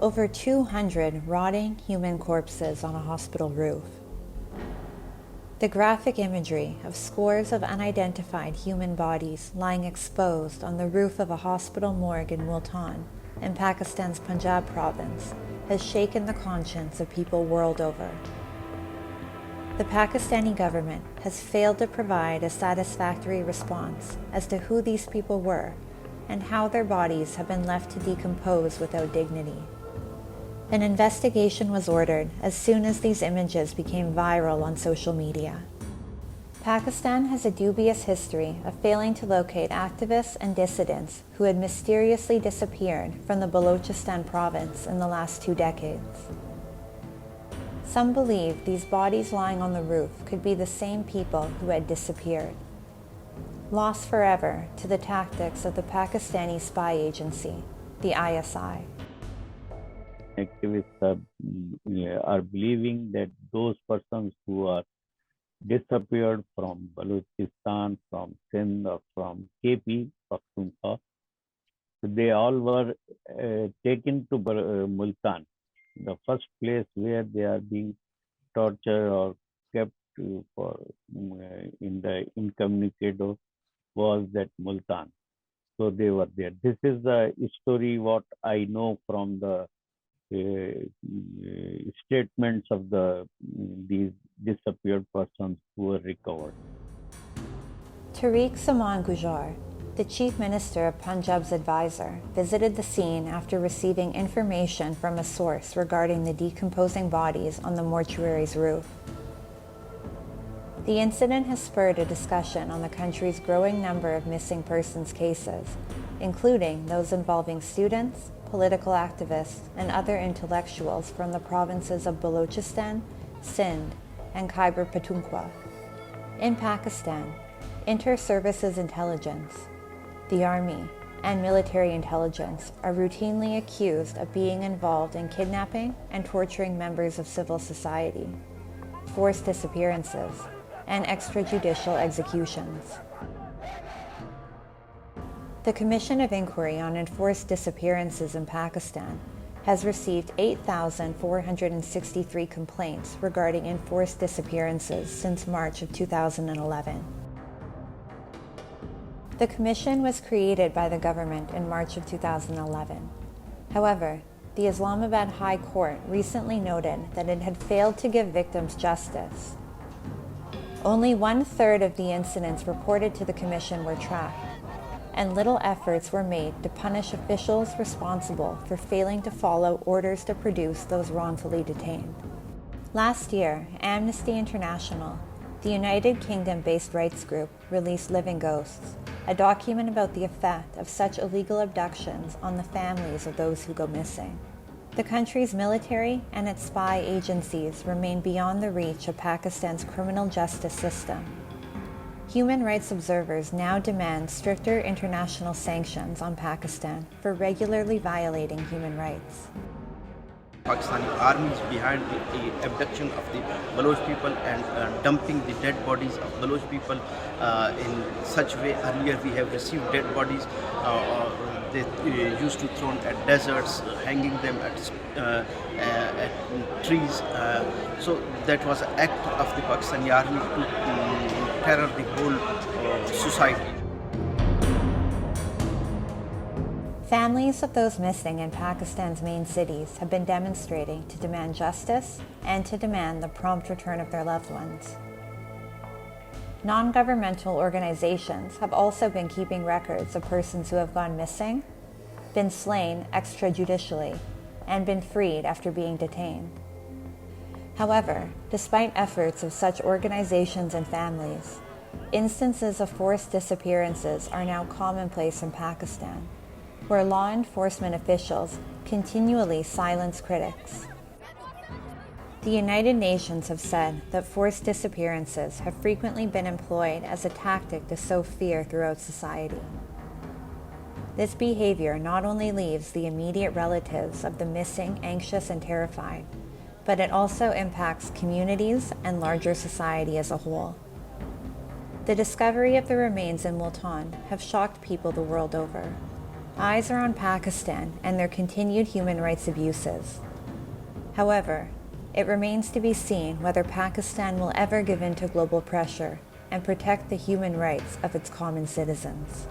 over 200 rotting human corpses on a hospital roof. The graphic imagery of scores of unidentified human bodies lying exposed on the roof of a hospital morgue in Multan, in Pakistan's Punjab province, has shaken the conscience of people world over. The Pakistani government has failed to provide a satisfactory response as to who these people were and how their bodies have been left to decompose without dignity. An investigation was ordered as soon as these images became viral on social media. Pakistan has a dubious history of failing to locate activists and dissidents who had mysteriously disappeared from the Balochistan province in the last 2 decades. Some believe these bodies lying on the roof could be the same people who had disappeared, lost forever to the tactics of the Pakistani spy agency, the ISI. Activists are believing that those persons who are disappeared from Balochistan, from Sindh, or from Khyber Pakhtunkhwa, they all were taken to Multan, the first place where they are being tortured or kept for in the incommunicado was that Multan. So they were there. This is the story what I know from the statements of these disappeared persons who were recovered. Tariq Zaman Gujja, the Chief Minister of Punjab's advisor, visited the scene after receiving information from a source regarding the decomposing bodies on the mortuary's roof. The incident has spurred a discussion on the country's growing number of missing persons cases, including those involving students, political activists, and other intellectuals from the provinces of Balochistan, Sindh, and Khyber Pakhtunkhwa. In Pakistan, inter-services intelligence, the army, and military intelligence are routinely accused of being involved in kidnapping and torturing members of civil society, forced disappearances, and extrajudicial executions. The Commission of Inquiry on Enforced Disappearances in Pakistan has received 8,463 complaints regarding enforced disappearances since March of 2011. The commission was created by the government in March of 2011. However, the Islamabad High Court recently noted that it had failed to give victims justice. Only 1/3 of the incidents reported to the commission were tracked, and little efforts were made to punish officials responsible for failing to follow orders to produce those wrongfully detained. Last year, Amnesty International, the United Kingdom-based rights group, released Living Ghosts, a document about the effect of such illegal abductions on the families of those who go missing. The country's military and its spy agencies remain beyond the reach of Pakistan's criminal justice system. Human rights observers now demand stricter international sanctions on Pakistan for regularly violating human rights. Pakistani army is behind the abduction of the Baloch people and dumping the dead bodies of Baloch people in such way. Earlier we have received dead bodies. They used to thrown at deserts, hanging them at trees. So that was an act of the Pakistani army to terror the whole society. Families of those missing in Pakistan's main cities have been demonstrating to demand justice and to demand the prompt return of their loved ones. Non-governmental organizations have also been keeping records of persons who have gone missing, been slain extrajudicially, and been freed after being detained. However, despite efforts of such organizations and families, instances of forced disappearances are now commonplace in Pakistan, where law enforcement officials continually silence critics. The United Nations have said that forced disappearances have frequently been employed as a tactic to sow fear throughout society. This behavior not only leaves the immediate relatives of the missing anxious and terrified, but it also impacts communities and larger society as a whole. The discovery of the remains in Multan have shocked people the world over. Eyes are on Pakistan and their continued human rights abuses. However, it remains to be seen whether Pakistan will ever give in to global pressure and protect the human rights of its common citizens.